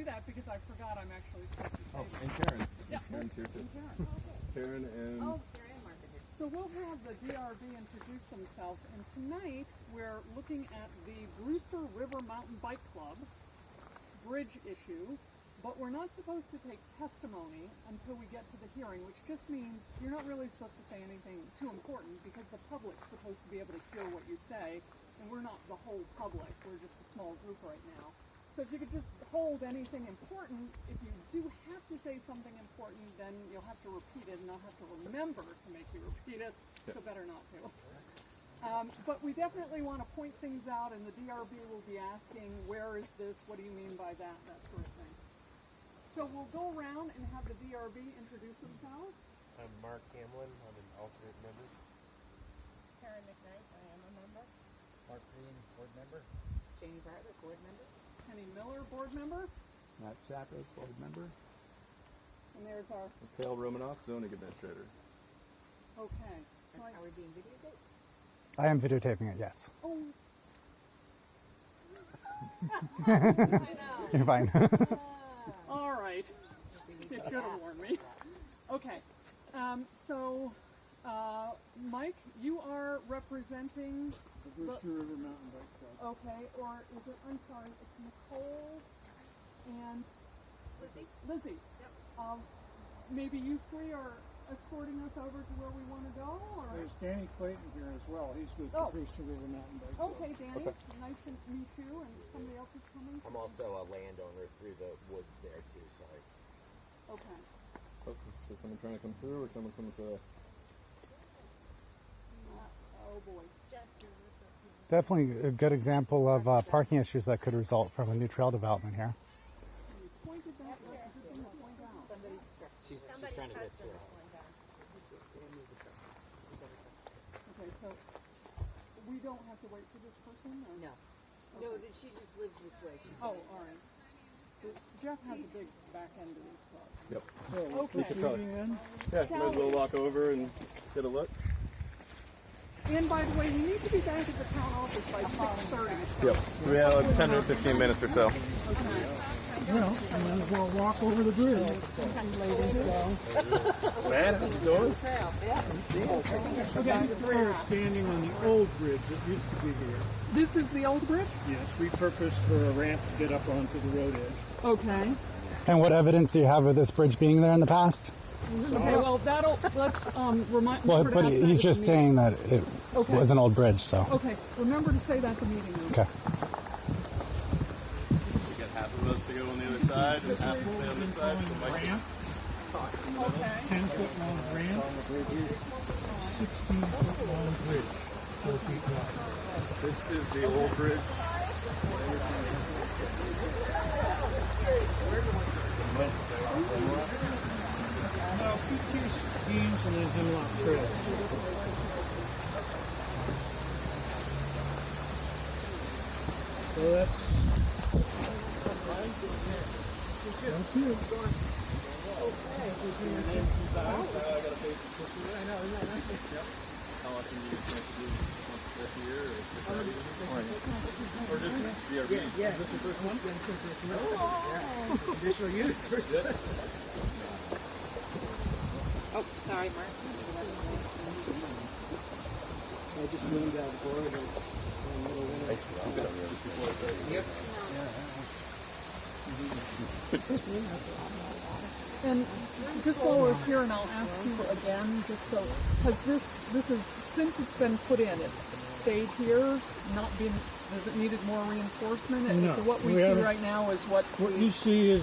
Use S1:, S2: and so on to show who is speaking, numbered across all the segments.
S1: do that because I forgot I'm actually supposed to say
S2: Oh,
S1: that.
S2: and Karen.
S1: Yeah.
S2: Karen's here too.
S1: And Karen.
S2: Karen and...
S3: Oh, Karen and Mark are here.
S1: So we'll have the DRB introduce themselves, and tonight we're looking at the Brewster River Mountain Bike Club bridge issue, but we're not supposed to take testimony until we get to the hearing, which just means you're not really supposed to say anything too important because the public's supposed to be able to hear what you say, and we're not the whole public, we're just a small group right now. So if you could just hold anything important, if you do have to say something important, then you'll have to repeat it, and I'll have to remember to make you repeat it, so better not to. But we definitely want to point things out, and the DRB will be asking, where is this, what do you mean by that sort of thing. So we'll go around and have the DRB introduce themselves.
S4: I'm Mark Hamlin. I'm an alternate member.
S3: Karen McKnight, I am a member.
S5: Mark Green, board member.
S3: Janie Bartlett, board member.
S1: Kenny Miller, board member.
S5: Matt Chapek, board member.
S1: And there's our,
S2: Mikhail Romanoff, zoning administrator.
S1: okay. So
S3: Are we being videotaped?
S6: I am videotaping it, yes.
S1: oh,
S3: I know.
S6: You're fine.
S1: all right. You should have warned me. Okay. Mike, you are representing
S7: The Brewster River Mountain Bike Club.
S1: okay, or is it, I'm sorry, it's Nicole and Lizzie. Yep. Maybe you three are escorting us over to where we want to go, or?
S7: There's Danny Clayton here as well. He's with
S1: Oh.
S7: the Brewster River Mountain Bike Club.
S1: Okay, Danny, nice to meet you, and somebody else is coming?
S8: I'm also a landowner through the woods there too, sorry.
S1: Okay.
S2: Is someone trying to come through or someone coming to us?
S1: Oh, boy.
S6: Definitely a good example of parking issues that could result from a new trail development here.
S1: You pointed that, that's a good thing to point out.
S8: She's trying to get to her house.
S1: Okay, so we don't have to wait for this person? Or?
S3: No. No, that she just lives this way.
S1: Oh, all right. Jeff has a big back end to this club.
S2: Yep.
S7: So we're
S1: Okay.
S7: proceeding in.
S2: Yeah, you might as well walk over and get a look.
S1: And by the way, you need to be back at the town office by 6:30. So.
S2: Yep. We have like 10 to 15 minutes or so.
S7: Well, I might as well walk over the bridge.
S2: Man, how's it going?
S7: Okay, the three are standing on the old bridge that used to be here.
S1: This is the old bridge?
S7: Yes, repurposed for a ramp to get up onto the road edge.
S1: Okay.
S6: And what evidence do you have of this bridge being there in the past?
S1: Okay, well, let's remind.
S6: Well,
S1: remember to
S6: but
S1: ask that
S6: he's
S1: at the
S6: just
S1: meeting.
S6: saying that it
S1: Okay.
S6: was an old bridge, so.
S1: Okay, remember to say that at the meeting. Then.
S6: Okay.
S2: We got half of us to go on the other side and half to stay on this side. So Mike,
S7: Ramp,
S1: Okay.
S7: 10-foot long ramp, 16-foot long bridge, 4 feet wide.
S2: this is the old bridge.
S7: Now, P2 Beams and then Hemlock Trail. So that's it.
S2: How often do you expect to do once this year or just DRB?
S5: Yeah, this is the first one? Yeah, this is the first one. Additional use.
S3: Oh, sorry, Mark.
S5: I just moved out board and Yep.
S1: And just while we're here, and I'll ask you again, just so, has this is, since it's been put in, it's stayed here, not been, has it needed more reinforcement? And
S7: No,
S1: so what we
S7: we
S1: see
S7: haven't.
S1: right now is what
S7: What you see is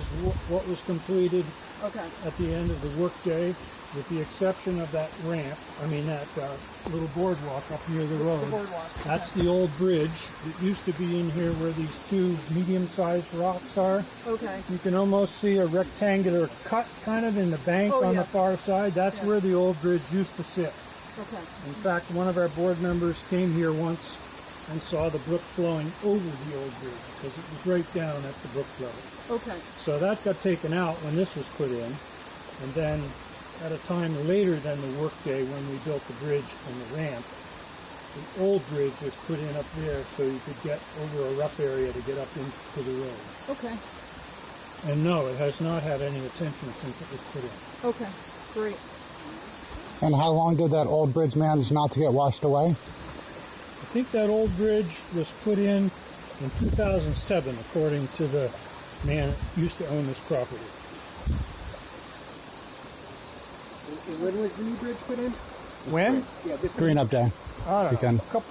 S7: what was completed
S1: okay,
S7: at the end of the workday, with the exception of that ramp, that little boardwalk up near the road.
S1: the boardwalk.
S7: That's the old bridge that used to be in here where these two medium-sized rocks are.
S1: Okay,
S7: You can almost see a rectangular cut kind of in the bank
S1: Oh,
S7: on the
S1: yes.
S7: far side. That's
S1: Yeah.
S7: where the old bridge used to sit.
S1: okay,
S7: In fact, one of our board members came here once and saw the brook flowing over the old bridge because it was right down at the brook level.
S1: okay,
S7: So that got taken out when this was put in, and then at a time later than the workday when we built the bridge and the ramp, the old bridge was put in up there so you could get over a rough area to get up into the road.
S1: okay.
S7: And no, it has not had any attention since it was put in.
S1: Okay, great.
S6: And how long did that old bridge manage not to get washed away?
S7: I think that old bridge was put in 2007, according to the man who used to own this property.
S5: When was the new bridge put in?
S7: When?
S5: Yeah, this
S6: Green Up Day.
S7: I don't
S6: Weekend.
S7: know.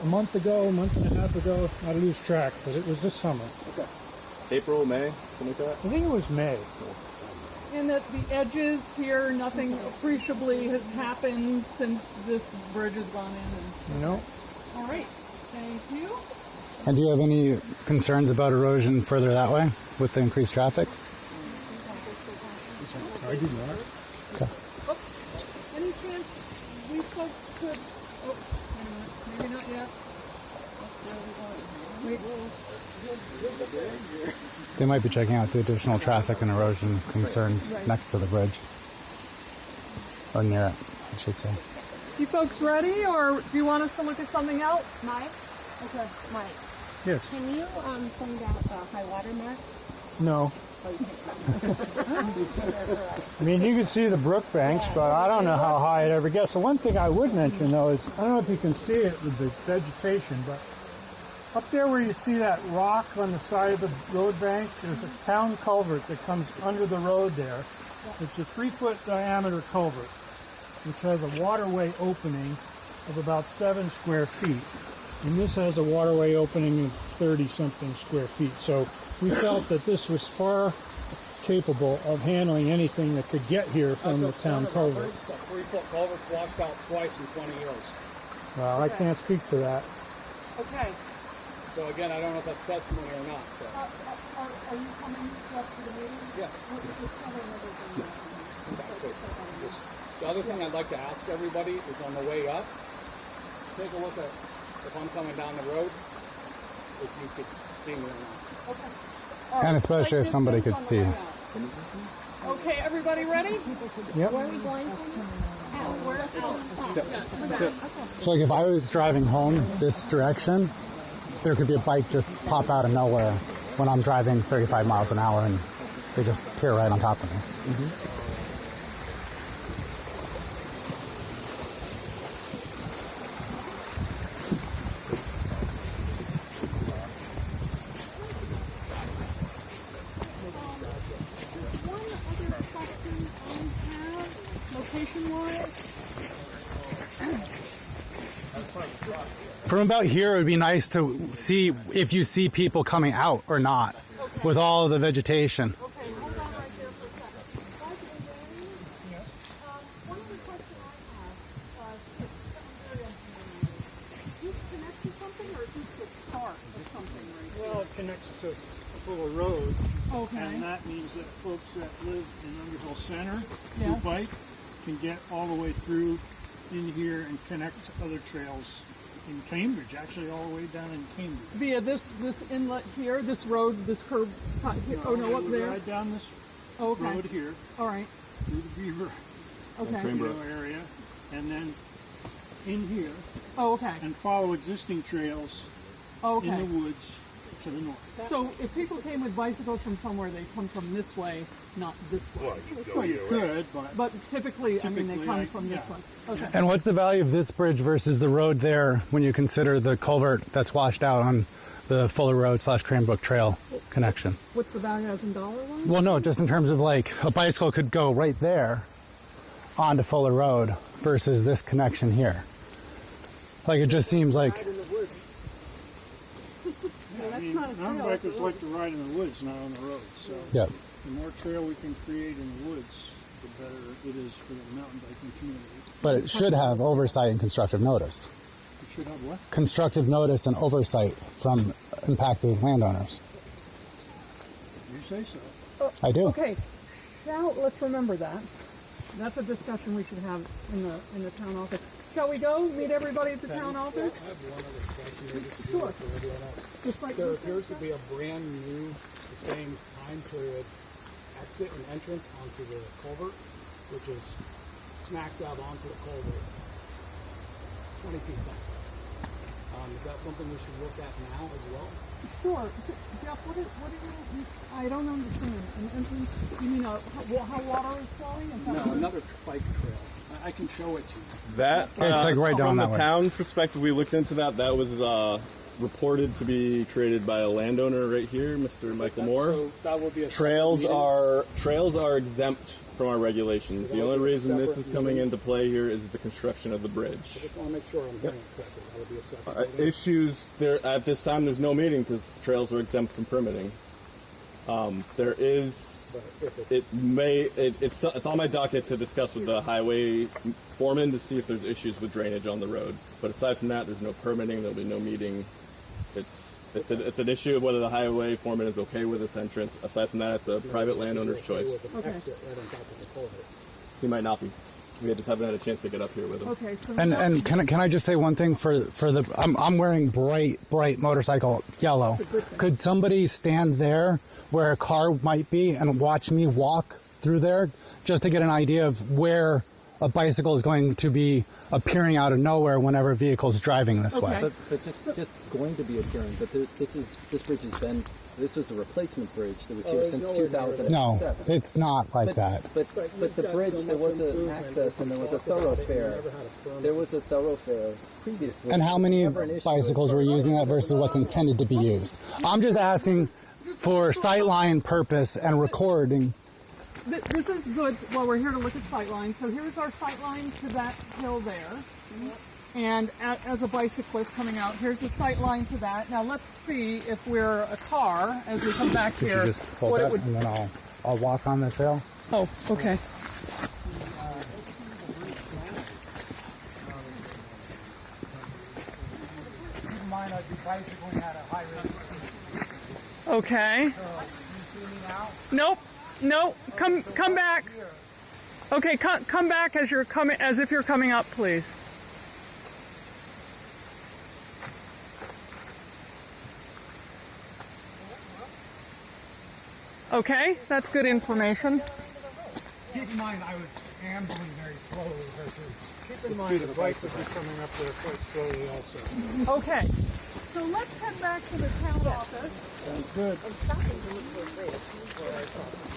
S7: A month ago, a month and a half ago, I lose track, but it was this summer.
S2: April, May, something like that.
S7: I think it was May.
S1: And at the edges here, nothing appreciably has happened since this bridge has gone in.
S7: You know?
S1: All right, thank you.
S6: And do you have any concerns about erosion further that way with the increased traffic?
S7: I do not.
S1: Oh, any chance we folks could? Oh, wait a minute. Maybe not yet. Wait.
S6: They might be checking out the additional traffic and erosion concerns next to the bridge. Or near it, I should say.
S1: You folks ready, or do you want us to look at something else?
S9: Mike?
S1: Okay.
S9: Mike,
S7: Yes.
S9: can you point out the high water mark?
S7: No. I mean, you can see the brook banks, but I don't know how high it ever gets. The one thing I would mention, though, is I don't know if you can see it with the vegetation, but up there where you see that rock on the side of the road bank, there's a town culvert that comes under the road there. It's a 3-foot diameter culvert, which has a waterway opening of about 7 square feet. And this has a waterway opening of 30-something square feet. So we felt that this was far capable of handling anything that could get here from the town culvert.
S5: The 3-foot culvert's washed out twice in 20 years.
S7: Well, I can't speak to that.
S1: Okay.
S5: So again, I don't know if that's testimony or not. So.
S1: Are you coming up to the meeting?
S5: Yes.
S1: We're covering everything.
S5: The other thing I'd like to ask everybody is on the way up, take a look at, if I'm coming down the road, if you could see me or not.
S1: Okay.
S6: And especially if somebody could see.
S1: Okay, everybody ready?
S7: Yep.
S9: Where are we going from? Out. We're out.
S6: So like if I was driving home this direction, there could be a bike just pop out of nowhere when I'm driving 35 miles an hour and they just appear right on top of me.
S1: One other question I have, location-wise.
S6: From about here, it would be nice to see if you see people coming out or not with all of the vegetation.
S1: Okay, hold on right there for a second. Yes. One other question I have, secondary engineering, is this connect to something, or is this the start of something right here?
S7: Well, it connects to Fuller Road,
S1: Okay.
S7: and that means that folks that live in Underhill Center who
S1: Yes.
S7: bike can get all the way through in here and connect to other trails in Cambridge, actually all the way down in Cambridge.
S1: Via this inlet here, this road, this curb cut here. Oh no, up
S7: We
S1: there.
S7: ride down this
S1: Okay.
S7: road here
S1: All right.
S7: through the Beaver
S1: Okay.
S7: area, and then in here,
S1: Oh, okay.
S7: and follow existing trails
S1: Okay.
S7: in the woods to the north.
S1: So if people came with bicycles from somewhere, they come from this way, not this way.
S7: Well, you could,
S1: But typically, I mean, they
S7: Typically,
S1: come from this
S7: yeah.
S1: way. Okay.
S6: And what's the value of this bridge versus the road there when you consider the culvert that's washed out on the Fuller Road / Cranbrook Trail connection?
S1: What's the value as in dollar wise?
S6: Well, no, just in terms of like a bicycle could go right there onto Fuller Road versus this connection here. Like it just seems like
S5: Right in the woods.
S7: I mean,
S1: not a trail,
S7: mountain
S1: it's a
S7: bikers like to ride in the woods, not on the road. So
S6: yeah.
S7: the more trail we can create in the woods, the better it is for the mountain biking community.
S6: But it should have oversight and constructive notice.
S7: It should have what?
S6: Constructive notice and oversight from impacted landowners.
S7: You say so.
S6: I do.
S1: Okay. Now let's remember that. That's a discussion we should have in the town office. Shall we go meet everybody at the town office?
S5: I have one other question. It's
S1: Sure.
S5: for everyone else.
S1: It's like
S5: There appears to be a brand new, the same time period, exit and entrance onto the culvert, which is smack dab onto the culvert, 20 feet back. Is that something we should look at now as well?
S1: Sure. Jeff, what did you, I don't understand. An entrance, you mean how water is flowing? Is that
S5: No,
S1: what-
S5: another bike trail. I can show it to you.
S2: That
S6: It's like right down
S2: from
S6: that
S2: the
S6: way.
S2: town's perspective, we looked into that. That was reported to be created by a landowner right here, Mr. Michael Moore.
S5: So that will be a
S2: Trails
S5: separate
S2: are exempt from our regulations.
S5: So
S2: The
S5: that would
S2: only
S5: be a
S2: reason this
S5: separate
S2: is coming
S5: meeting.
S2: into play here is the construction of the bridge.
S5: I just want to make sure I'm hearing it correctly. That would be a separate meeting.
S2: Issues there at this time. There's no meeting because trails are exempt from permitting. There is.
S5: But if it,
S2: It's on my docket to discuss with the highway foreman to see if there's issues with drainage on the road. But aside from that, there's no permitting. There'll be no meeting. It's an issue of whether the highway foreman is okay with this entrance. Aside from that, it's a private landowner's choice.
S5: with an exit right on top of the culvert.
S2: He might not be. We just haven't had a chance to get up here with him.
S1: Okay, so
S6: And can I just say one thing for the I'm wearing bright motorcycle yellow. Could somebody stand there where a car might be and watch me walk through there just to get an idea of where a bicycle is going to be appearing out of nowhere whenever a vehicle is driving this way?
S1: Okay.
S10: But just going to be appearing. But this bridge has been. This was a replacement bridge that was here
S5: there's
S10: since
S5: nowhere near it.
S10: 2007.
S6: No, it's not like that.
S10: But
S5: you've
S10: the
S5: got
S10: bridge,
S5: so
S10: there
S5: much
S10: was an
S5: improvement
S10: access
S5: that
S10: and there
S5: we
S10: was a
S5: talked about, but we
S10: thoroughfare.
S5: never had a permit.
S10: There was a thoroughfare previously.
S6: And how many
S10: Never an issue
S6: bicycles
S10: as
S6: were
S10: far as-
S6: using that versus what's intended to be used? I'm just asking for sightline purpose and recording.
S1: This is good while we're here to look at sightlines. So here's our sightline to that hill there. And as a bicyclist coming out, here's a sightline to that. Now let's see if we're a car as we come back
S6: Could
S1: here.
S6: you just hold
S1: what
S6: that
S1: it would.
S6: and then I'll walk on the trail?
S1: Oh, okay.
S5: Keep in mind, I'd be bicycling at a high rate.
S1: Okay.
S5: You see me now?
S1: Nope. Come back. Okay, come back as you're coming, as if you're coming up, please. Okay, that's good information.
S5: Keep in mind, I was ambling very slowly versus the speed of the bicycle coming up there quite slowly also.
S1: Okay, so let's head back to the town office.
S5: Sounds good.
S3: I'm stopping to look for a bridge.